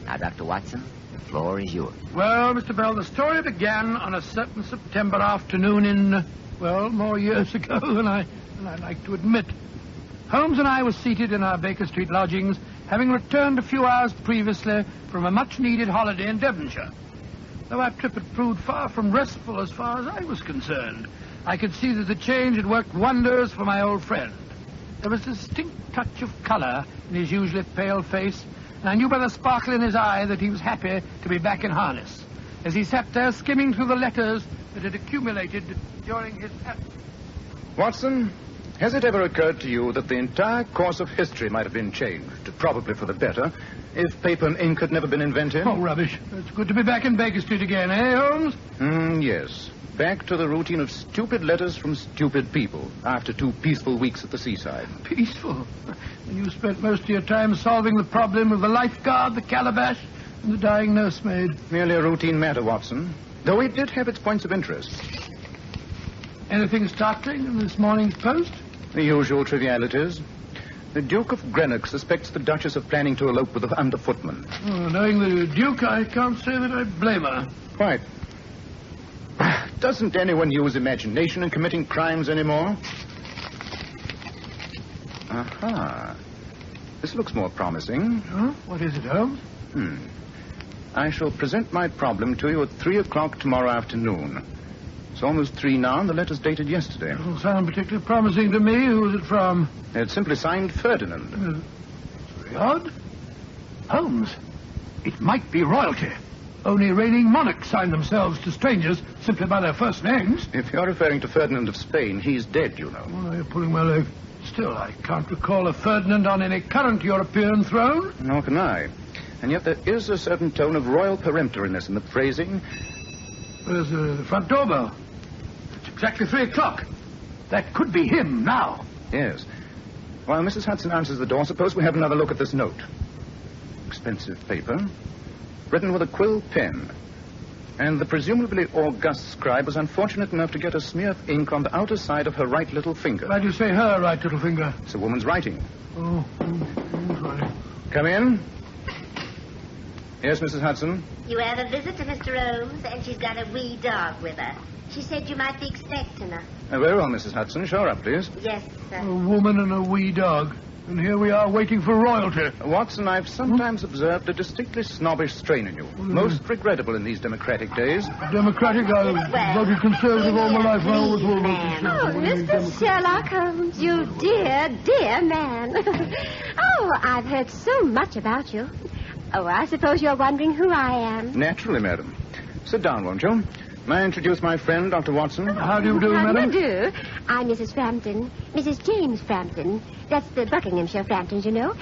Now, Dr. Watson, the floor is yours. Well, Mr. Bell, the story began on a certain September afternoon in, more years ago than I like to admit. Holmes and I were seated in our Baker Street lodgings, having returned a few hours previously from a much-needed holiday in Devonshire. Though our trip had proved far from restful as far as I was concerned, I could see that the change had worked wonders for my old friend. There was a distinct touch of colour in his usually pale face, and I knew by the sparkle in his eye that he was happy to be back in harness, as he sat there skimming through the letters that had accumulated during his absence. Watson, has it ever occurred to you that the entire course of history might have been changed, probably for the better, if paper and ink had never been invented? Oh, rubbish. It's good to be back in Baker Street again, eh, Holmes? Yes. Back to the routine of stupid letters from stupid people after 2 peaceful weeks at the seaside. Peaceful? And you spent most of your time solving the problem of the lifeguard, the calabash, and the dying nursemaid. Merely a routine matter, Watson, though it did have its points of interest. Anything startling in this morning's post? The usual trivialities. The Duke of Greenock suspects the Duchess of planning to elope with the under-footman. Oh, knowing the Duke, I can't say that I blame her. Quite. Doesn't anyone use imagination in committing crimes anymore? Aha. This looks more promising. Oh, what is it, Holmes? I shall present my problem to you at 3 o'clock tomorrow afternoon. It's almost 3 now, and the letter's dated yesterday. Doesn't sound particularly promising to me. Who's it from? It's simply signed Ferdinand. Very odd. Holmes, it might be royalty. Only reigning monarchs sign themselves to strangers simply by their first names. If you're referring to Ferdinand of Spain, he's dead, you know. Oh, now you're pulling my leg. Still, I can't recall a Ferdinand on any current European throne. Nor can I. And yet there is a certain tone of royal peremptoriness in the phrasing. Where's the front door bell? It's exactly 3 o'clock. That could be him now. Yes. While Mrs. Hudson answers the door, suppose we have another look at this note. Expensive paper. Written with a quill pen. And the presumably august scribe was unfortunate enough to get a smear of ink on the outer side of her right little finger. Why do you say her right little finger? It's a woman's writing. Oh, right. Come in. Yes, Mrs. Hudson? You have a visit to Mr. Holmes, and she's got a wee dog with her. She said you might be expecting her. Very well, Mrs. Hudson. Show her up, please. Yes, sir. A woman and a wee dog. And here we are waiting for royalty. Watson, I've sometimes observed a distinctly snobbish strain in you. Most regrettable in these democratic days. Democratic? I voted conservative all my life. I always will vote conservative. Oh, Mr. Sherlock Holmes, you dear, dear man. Oh, I've heard so much about you. Oh, I suppose you're wondering who I am. Naturally, madam. Sit down, won't you? May I introduce my friend, Dr. Watson? How do you do, How madam? do you do? I'm Mrs. Frampton. Mrs. James Frampton. That's the Buckinghamshire Framptons, you know.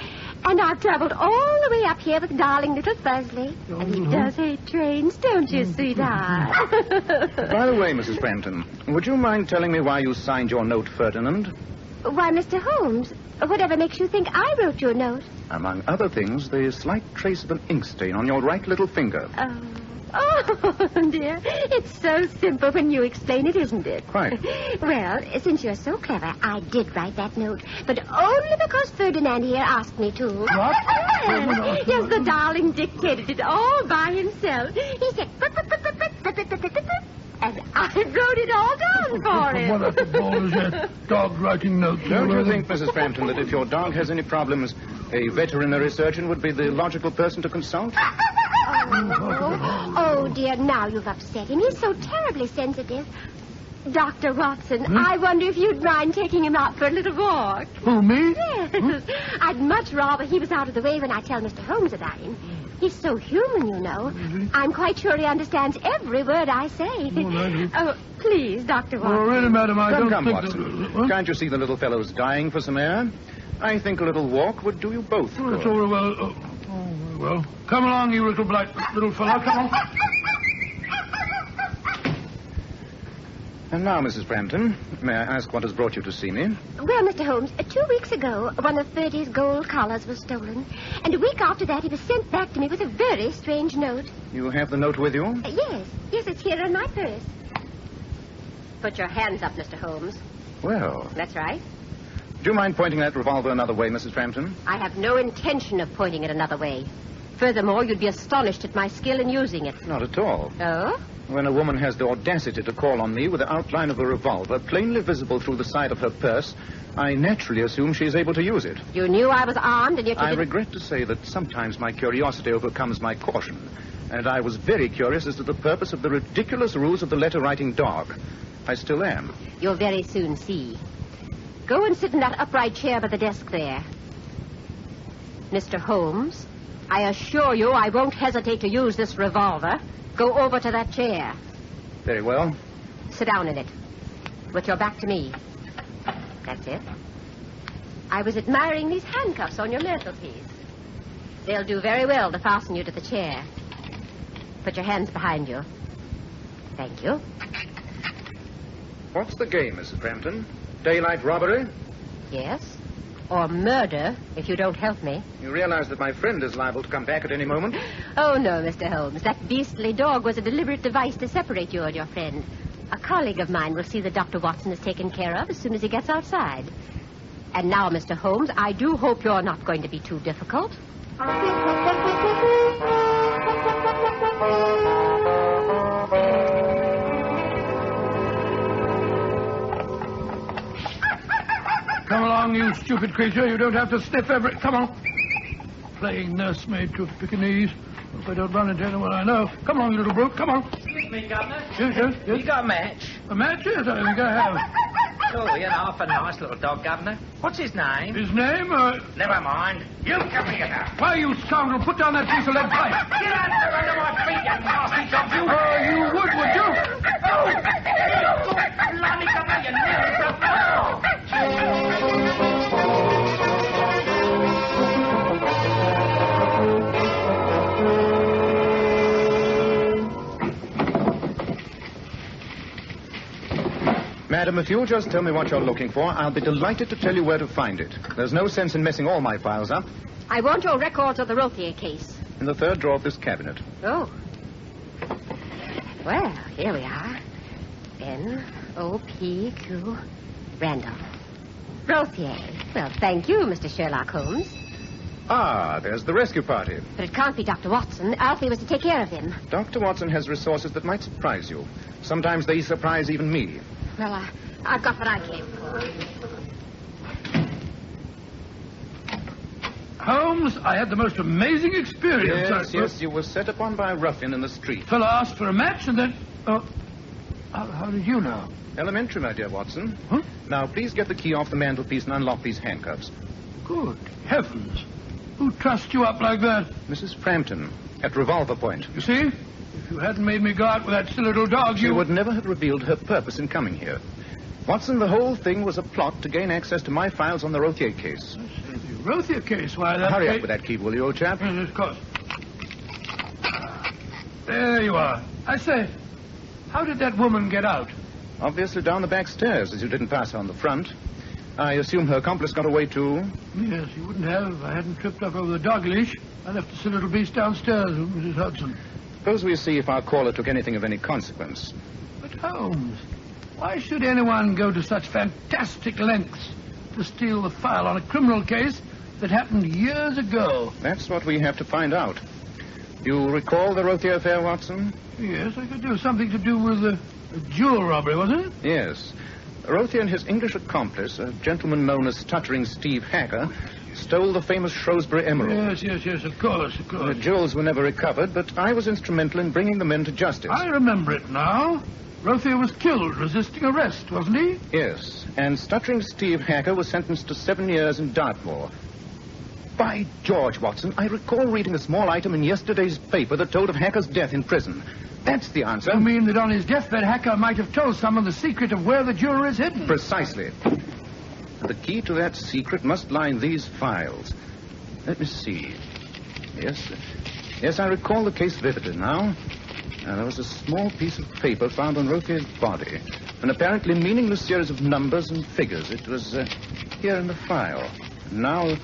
And I've traveled all the way up here with darling little Buzzley. And he does hate trains, don't you, sweetheart? By the way, Mrs. Frampton, would you mind telling me why you signed your note, Ferdinand? Why, Mr. Holmes, whatever makes you think I wrote your note? Among other things, the slight trace of an ink stain on your right little finger. Oh, dear. It's so simple when you explain it, isn't it? Quite. Well, since you're so clever, I did write that note, but only because Ferdinand here asked me to. What? Yes, the darling dictated it all by himself. He said, and I wrote it all down for him. What a ball is that dog writing notes? Don't you think, Mrs. Frampton, that if your dog has any problems, a veterinary surgeon would be the logical person to consult? Oh, dear, now you've upset him. He's so terribly sensitive. Dr. Watson, I wonder if you'd mind taking him out for a little walk. Who, me? Yes. I'd much rather he was out of the way when I tell Mr. Holmes about him. He's so human, you know. I'm quite sure he understands every word I say. Oh, please, Dr. Watson. Oh, really, madam, I don't Come, think... Watson. Can't you see the little fellow's dying for some air? I think a little walk would do you both Oh, good. it's all very well. Very well. Come along, you little little fellow. Come on. And now, Mrs. Frampton, may I ask what has brought you to see me? Well, Mr. Holmes, 2 weeks ago, one of Ferdy's gold collars was stolen. And a week after that, he was sent back to me with a very strange note. You have the note with you? Yes, it's here in my purse. Put your hands up, Mr. Holmes. Well, That's right. do you mind pointing that revolver another way, Mrs. Frampton? I have no intention of pointing it another way. Furthermore, you'd be astonished at my skill in using it. Not at all. Oh? When a woman has the audacity to call on me with the outline of a revolver plainly visible through the side of her purse, I naturally assume she is able to use it. You knew I was armed, and yet you I didn't... regret to say that sometimes my curiosity overcomes my caution, and I was very curious as to the purpose of the ridiculous rules of the letter-writing dog. I still am. You'll very soon see. Go and sit in that upright chair by the desk there. Mr. Holmes, I assure you I won't hesitate to use this revolver. Go over to that chair. Very well. Sit down in it, with your back to me. That's it. I was admiring these handcuffs on your mantelpiece. They'll do very well to fasten you to the chair. Put your hands behind you. Thank you. What's the game, Mrs. Frampton? Daylight robbery? Yes. Or murder, if you don't help me. You realize that my friend is liable to come back at any moment? Oh, no, Mr. Holmes. That beastly dog was a deliberate device to separate you and your friend. A colleague of mine will see that Dr. Watson is taken care of as soon as he gets outside. And now, Mr. Holmes, I do hope you're not going to be too difficult. Come along, you stupid creature. You don't have to sniff every... Come on. Playing nursemaid to a Pekingese. Hope I don't run into anyone I know. Come along, you little brute. Come on. Excuse me, Governor. Yes. You got a match? A match? Yes, I think I have. Oh, you're half a nice little dog, Governor. What's his name? His name? Never mind. You come here now. Why, you scoundrel, put down that piece of lead pipe. Get out from under my feet, you nasty dog, you. You would you? Oh, blimey, Governor, you nearly broke my arm. Madam, if you'll just tell me what you're looking for, I'll be delighted to tell you where to find it. There's no sense in messing all my files up. I want your records of the Rothier case. In the third drawer of this cabinet. Oh. Well, here we are. N-O-P-Q... Randall. Rothier. Well, thank you, Mr. Sherlock Holmes. Ah, there's the rescue party. But it can't be Dr. Watson. Alfie was to take care of him. Dr. Watson has resources that might surprise you. Sometimes they surprise even me. Well, I've got what I came for. Holmes, I had the most amazing experience. Yes, you were set upon by a ruffian in the street. Fellow asked for a match and then... Oh, how did you know? Elementary, my dear Watson. Huh? Now, please get the key off the mantelpiece and unlock these handcuffs. Good heavens. Who trussed you up like that? Mrs. Frampton, at revolver point. You see? If you hadn't made me go out with that silly little dog, She would never have revealed her purpose in coming here. Watson, the whole thing was a plot to gain access to my files on the Rothier case. The Rothier case, why that... Hurry up with that key, will you, old chap? Yes, of course. There you are. I say, how did that woman get out? Obviously down the back stairs, as you didn't pass her on the front. I assume her accomplice got away, too? Yes, he wouldn't have if I hadn't tripped up over the dog leash. I left the silly little beast downstairs with Mrs. Hudson. Suppose we see if our caller took anything of any consequence. But, Holmes, why should anyone go to such fantastic lengths to steal the file on a criminal case that happened years ago? That's what we have to find out. You recall the Rothier affair, Watson? Yes, I could do something to do with the jewel robbery, wasn't it? Yes. Rothier and his English accomplice, a gentleman known as Stuttering Steve Hacker, stole the famous Shrewsbury emerald. Yes, of course. The jewels were never recovered, but I was instrumental in bringing the men to justice. I remember it now. Rothier was killed resisting arrest, wasn't he? Yes, and Stuttering Steve Hacker was sentenced to 7 years in Dartmoor. By George, Watson, I recall reading a small item in yesterday's paper that told of Hacker's death in prison. That's the answer. You mean that on his deathbed, Hacker might have told someone the secret of where the jewelry is hidden? Precisely. The key to that secret must lie in these files. Let me see. Yes, I recall the case vividly now. There was a small piece of paper found on Rothier's body. An apparently meaningless series of numbers and figures. It was here in the file. Now,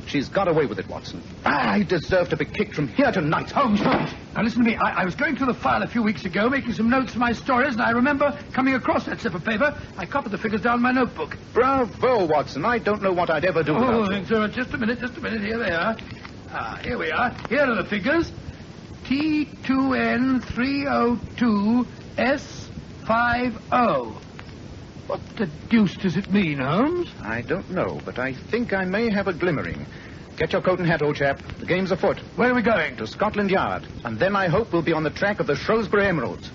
she's got away with it, Watson. I deserve to be kicked from here tonight. Holmes. Now, listen to me. I was going through the file a few weeks ago, making some notes for my stories, and I remember coming across that slip of paper. I copied the figures down in my notebook. Bravo, Watson. I don't know what I'd ever do without you. Just a minute. Here they are. Here we are. Here are the figures. T2N302S50. What the deuce does it mean, Holmes? I don't know, but I think I may have a glimmering. Get your coat and hat, old chap. The game's afoot. Where are we going? To Scotland Yard. And then I hope we'll be on the track of the Shrewsbury Emeralds.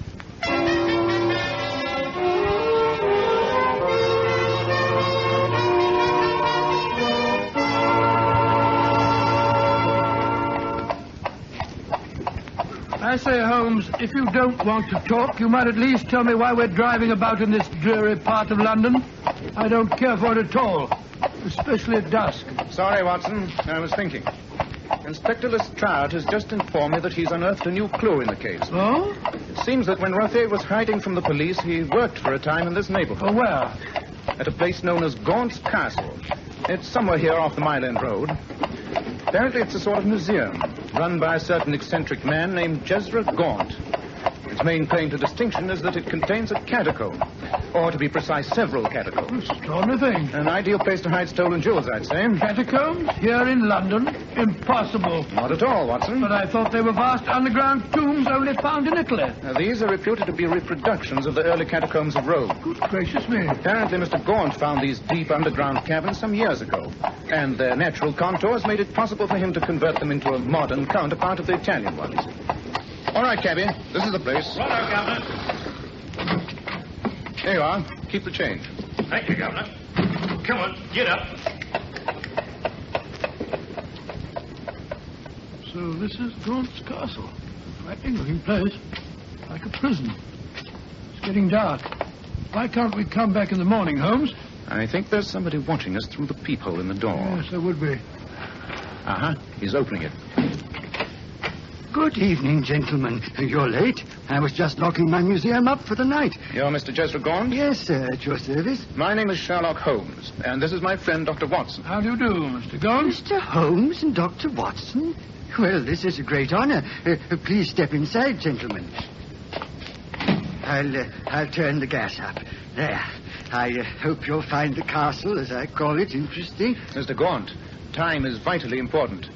I say, Holmes, if you don't want to talk, you might at least tell me why we're driving about in this dreary part of London. I don't care for it at all, especially at dusk. Sorry, Watson. I was thinking. Inspector Lestrade has just informed me that he's unearthed a new clue in the case. Oh? It seems that when Rothay was hiding from the police, he worked for a time in this neighborhood. Oh, where? At a place known as Gaunt's Castle. It's somewhere here off the Mile End Road. Apparently it's a sort of museum, run by a certain eccentric man named Jezra Gaunt. Its main claim to distinction is that it contains a catacomb. Or, to be precise, several catacombs. Extraordinary thing. An ideal place to hide stolen jewels, I'd say. Catacombs? Here in London? Impossible. Not at all, Watson. But I thought they were vast underground tombs only found in Italy. Now, these are reputed to be reproductions of the early catacombs of Rome. Good gracious me. Apparently, Mr. Gaunt found these deep underground caverns some years ago, and their natural contours made it possible for him to convert them into a modern counterpart of the Italian ones. All right, cabby, this is the place. Righto, Governor. Here you are. Keep the change. Thank you, Governor. Come on, get up. So this is Gaunt's Castle. Frightening looking place. Like a prison. It's getting dark. Why can't we come back in the morning, Holmes? I think there's somebody watching us through the peephole in the door. Yes, there would be. Uh-huh. He's opening it. Good evening, gentlemen. You're late. I was just locking my museum up for the night. You're Mr. Jezra Gaunt? Yes, sir, at your service. My name is Sherlock Holmes, and this is my friend, Dr. Watson. How do you do, Mr. Gaunt? Mr. Holmes and Dr. Watson? Well, this is a great honor. Please step inside, gentlemen. I'll turn the gas up. There. I hope you'll find the castle, as I call it, interesting. Mr. Gaunt, time is vitally important.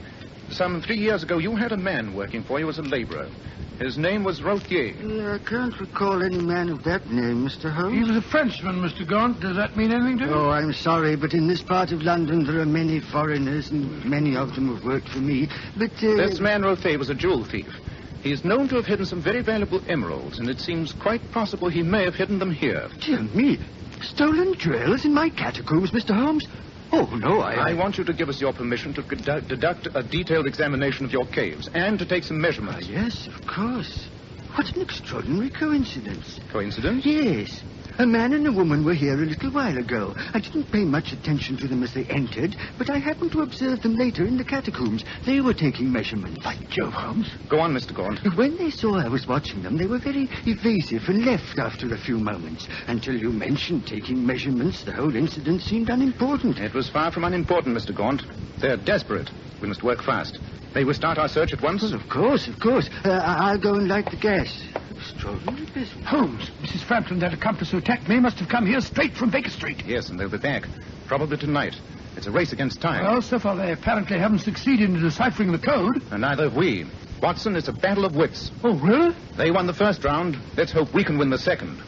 Some 3 years ago, you had a man working for you as a laborer. His name was Rothay. I can't recall any man of that name, Mr. Holmes. He was a Frenchman, Mr. Gaunt. Does that mean anything to you? Oh, I'm sorry, but in this part of London there are many foreigners, and many of them have worked for me. But, This man Rothay was a jewel thief. He is known to have hidden some very valuable emeralds, and it seems quite possible he may have hidden them here. Dear me. Stolen jewels in my catacombs, Mr. Holmes? Oh, no, I want you to give us your permission to deduct a detailed examination of your caves and to take some measurements. Yes, of course. What an extraordinary coincidence. Coincidence? Yes. A man and a woman were here a little while ago. I didn't pay much attention to them as they entered, but I happened to observe them later in the catacombs. They were taking measurements. By Jove, Holmes. Go on, Mr. Gaunt. When they saw I was watching them, they were very evasive and left after a few moments. Until you mentioned taking measurements, the whole incident seemed unimportant. It was far from unimportant, Mr. Gaunt. They're desperate. We must work fast. May we start our search at once? Well, of course, of course. I'll go and light the gas. Extraordinary business. Holmes, Mrs. Frampton, that accomplice who attacked me, must have come here straight from Baker Street. Yes, and they'll be back. Probably tonight. It's a race against time. Well, so far they apparently haven't succeeded in deciphering the code. And neither have we. Watson, it's a battle of wits. Oh, really? They won the first round. Let's hope we can win the second.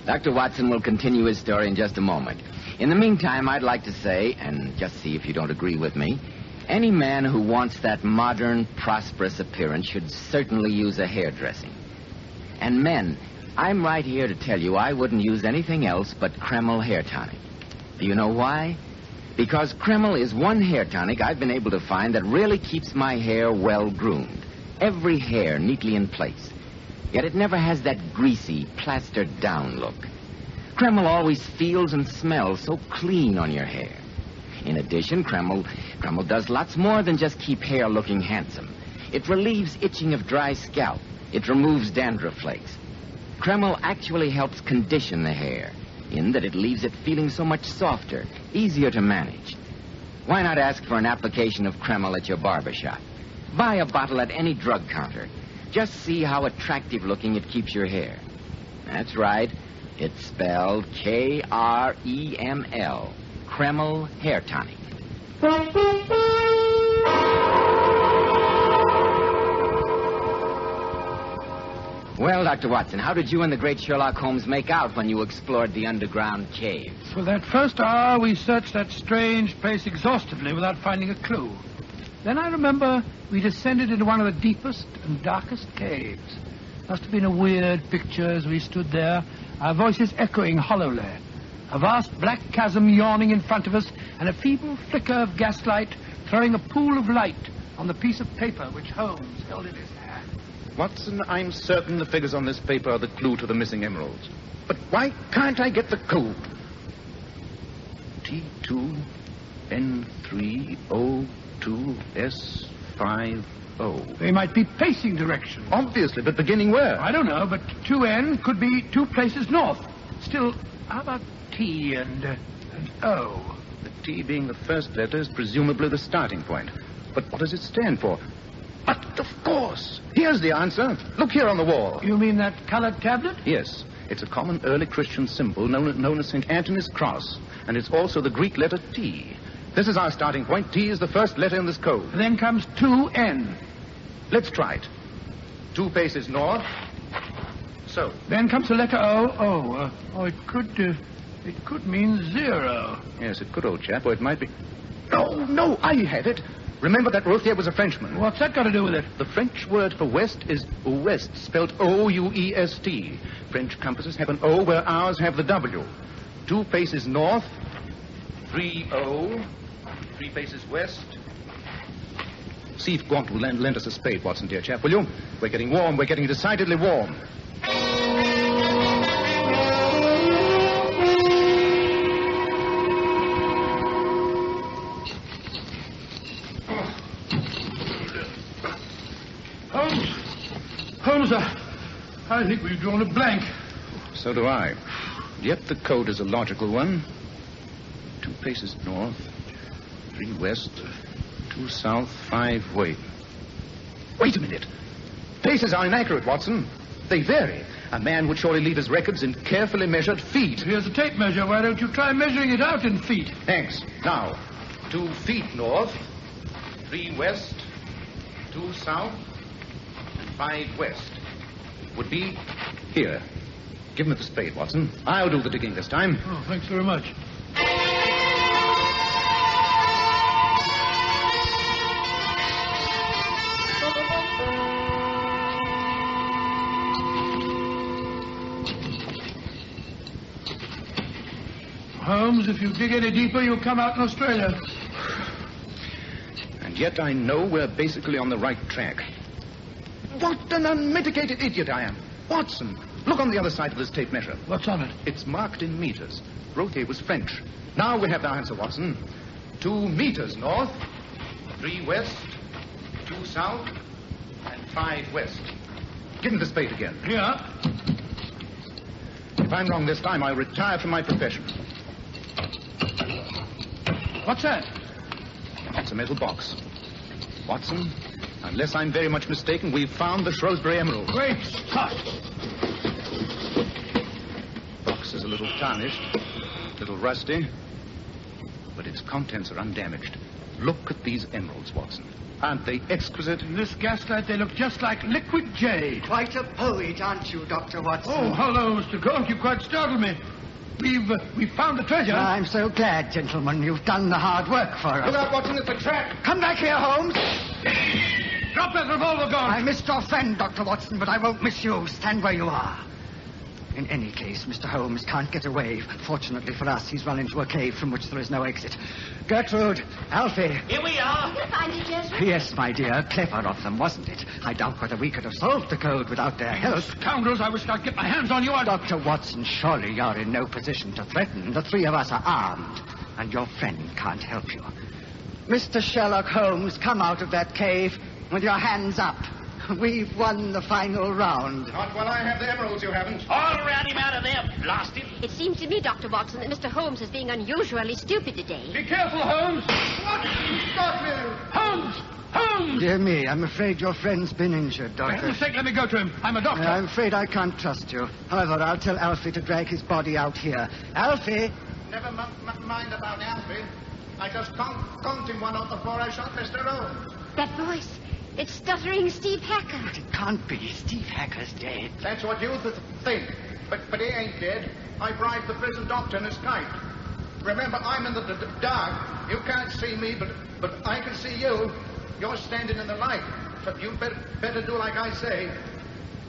Dr. Watson will continue his story in just a moment. In the meantime, I'd like to say, and just see if you don't agree with me, any man who wants that modern, prosperous appearance should certainly use a hairdressing. And men, I'm right here to tell you I wouldn't use anything else but Kreml hair tonic. Do you know why? Because Kreml is one hair tonic I've been able to find that really keeps my hair well groomed. Every hair neatly in place. Yet it never has that greasy, plastered down look. Kreml always feels and smells so clean on your hair. In addition, Kreml does lots more than just keep hair looking handsome. It relieves itching of dry scalp. It removes dandruff flakes. Kreml actually helps condition the hair, in that it leaves it feeling so much softer, easier to manage. Why not ask for an application of Kreml at your barber shop? Buy a bottle at any drug counter. just see how attractive looking it keeps your hair. That's right. It's spelled Kreml. Kreml Hair Tonic. Well, Dr. Watson, how did you and the great Sherlock Holmes make out when you explored the underground caves? For that first hour, we searched that strange place exhaustively without finding a clue. Then I remember we descended into one of the deepest and darkest caves. Must have been a weird picture as we stood there, our voices echoing hollowly. A vast black chasm yawning in front of us, and a feeble flicker of gaslight throwing a pool of light on the piece of paper which Holmes held in his hand. Watson, I'm certain the figures on this paper are the clue to the missing emeralds. But why can't I get the code? T2N3O2S50. They might be pacing directions. Obviously, but beginning where? I don't know, but 2N could be 2 places north. Still, how about T and O? The T being the first letter is presumably the starting point. But what does it stand for? But, of course, here's the answer. Look here on the wall. You mean that colored tablet? Yes, it's a common early Christian symbol known as St. Anthony's cross, and it's also the Greek letter T. This is our starting point. T is the first letter in this code. Then comes 2N. Let's try it. 2 paces north. So. Then comes the letter O. It could mean 0. Yes, it could, old chap, or it might be... No, I had it. Remember that Routhier was a Frenchman. What's that got to do with it? The French word for west is ouest, spelled O-U-E-S-T. French compasses have an O where ours have the W. 2 paces north, 3-O, 3 paces west. See if Gaunt will lend us a spade, Watson, dear chap, will you? We're getting warm. We're getting decidedly warm. Holmes, I think we've drawn a blank. So do I. Yet the code is a logical one. 2 paces north, 3 west, 2 south, 5 wait. Wait a minute. Paces are inaccurate, Watson. They vary. A man would surely leave his records in carefully measured feet. Here's a tape measure. Why don't you try measuring it out in feet? Thanks. Now, 2 feet north, 3 west, 2 south, 5 west. Would be here. Give me the spade, Watson. I'll do the digging this time. Oh, thanks very much. Holmes, if you dig any deeper, you'll come out in Australia. And yet I know we're basically on the right track. What an unmitigated idiot I am. Watson, look on the other side of this tape measure. What's on it? It's marked in meters. Routhier was French. Now we have the answer, Watson. 2 meters north, 3 west, 2 south, and 5 west. Give him the spade again. Here. If I'm wrong this time, I'll retire from my profession. What's that? It's a metal box. Watson, unless I'm very much mistaken, we've found the Shrewsbury Emerald. Great Scott! Box is a little tarnished, a little rusty, but its contents are undamaged. Look at these emeralds, Watson. Aren't they exquisite? In this gaslight, they look just like liquid jade. Quite a poet, aren't you, Dr. Watson? Oh, hello, Mr. Gaunt. You quite startled me. We've found the treasure. I'm so glad, gentlemen. You've done the hard work for us. Look out, Watson, it's a trap. Come back here, Holmes. Drop that revolver, Gaunt. I missed your friend, Dr. Watson, but I won't miss you. Stand where you are. In any case, Mr. Holmes can't get away. Fortunately for us, he's run into a cave from which there is no exit. Gertrude, Alfie. Here we are. Did you find it, Joseph? Yes, my dear. Clever of them, wasn't it? I doubt whether we could have solved the code without their help. Scoundrels, I wish I'd get my hands on you. Dr. Watson, surely you're in no position to threaten. The 3 of us are armed, and your friend can't help you. Mr. Sherlock Holmes, come out of that cave with your hands up. We've won the final round. Not while I have the emeralds, you haven't. All round him out of there, blast him. It seems to me, Dr. Watson, that Mr. Holmes is being unusually stupid today. Be careful, Holmes. What? Stop me! Holmes! Holmes! Dear me, I'm afraid your friend's been injured, For Doctor. heaven's sake, let me go to him. I'm a doctor. I'm afraid I can't trust you. However, I'll tell Alfie to drag his body out here. Alfie! Never mind about Alfie. I just conked him one off before I shot Mr. Holmes. That voice, it's Stuttering Steve Hacker. It can't be. Steve Hacker's dead. That's what you think. But he ain't dead. I bribed the prison doctor and his kite. Remember, I'm in the dark. You can't see me, but I can see you. You're standing in the light. But you better do like I say.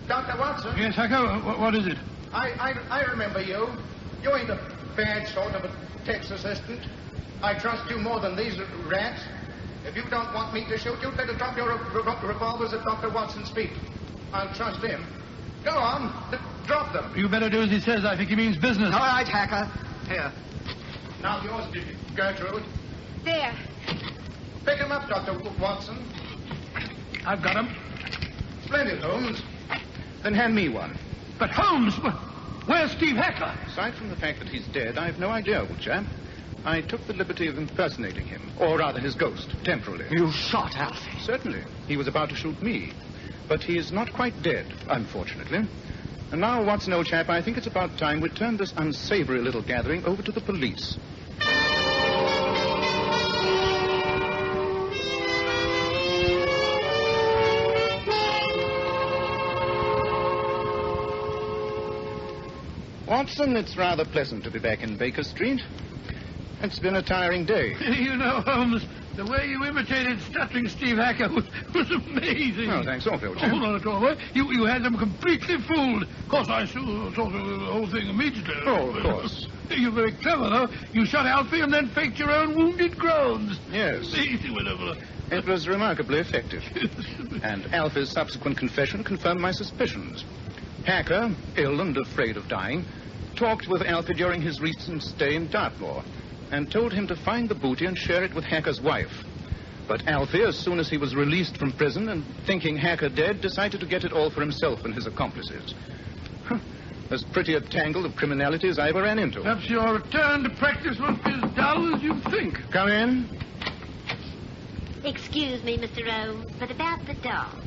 Dr. Watson? Yes, Hacker, what is it? I remember you. You ain't a bad sort of a Texas assistant. I trust you more than these rats. If you don't want me to shoot, you'd better drop your revolvers at Dr. Watson's feet. I'll trust him. Go on. Drop them. You better do as he says. I think he means business. All right, Hacker. Here. Now yours, Gertrude. There. Pick him up, Dr. Watson. I've got him. Splendid, Holmes. Then hand me one. But Holmes, where's Steve Hacker? Aside from the fact that he's dead, I've no idea, old chap. I took the liberty of impersonating him, or rather his ghost, temporarily. You shot Alfie. Certainly. He was about to shoot me. But he is not quite dead, unfortunately. And now, Watson, old chap, I think it's about time we turned this unsavory little gathering over to the police. Watson, it's rather pleasant to be back in Baker Street. It's been a tiring day. You know, Holmes, the way you imitated Stuttering Steve Hacker was amazing. Oh, thanks awfully, old chap. Hold on at all. You had them completely fooled. Of course, I saw the whole thing immediately. Oh, of course. You're very clever, though. You shot Alfie and then faked your own wounded groans. Yes. Easy, whatever. It was remarkably effective. And Alfie's subsequent confession confirmed my suspicions. Hacker, ill and afraid of dying, talked with Alfie during his recent stay in Dartmoor and told him to find the booty and share it with Hacker's wife. But Alfie, as soon as he was released from prison and thinking Hacker dead, decided to get it all for himself and his accomplices. As pretty a tangle of criminality as I ever ran into. Perhaps your return to practice won't be as dull as you think. Come in. Excuse me, Mr. Holmes, but about the dog.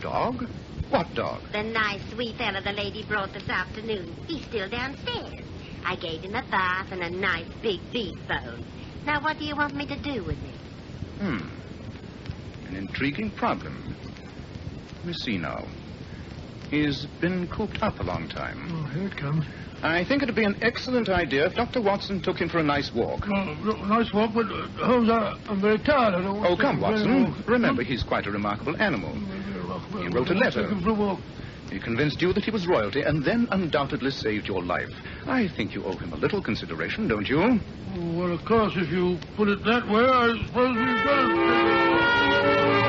Dog? What dog? The nice, sweet fella the lady brought this afternoon. He's still downstairs. I gave him a bath and a nice big beef bone. Now, what do you want me to do with it? An intriguing problem. Let me see now. He's been cooped up a long time. Oh, here it comes. I think it'd be an excellent idea if Dr. Watson took him for a nice walk. Nice walk, but Holmes, I'm very tired. I don't want Oh, to come, very Watson. long. Remember, he's quite a remarkable animal. He wrote a letter. Take him for a walk. He convinced you that he was royalty and then undoubtedly saved your life. I think you owe him a little consideration, don't you? Oh, well, of course, if you put it that way, I suppose we've got to...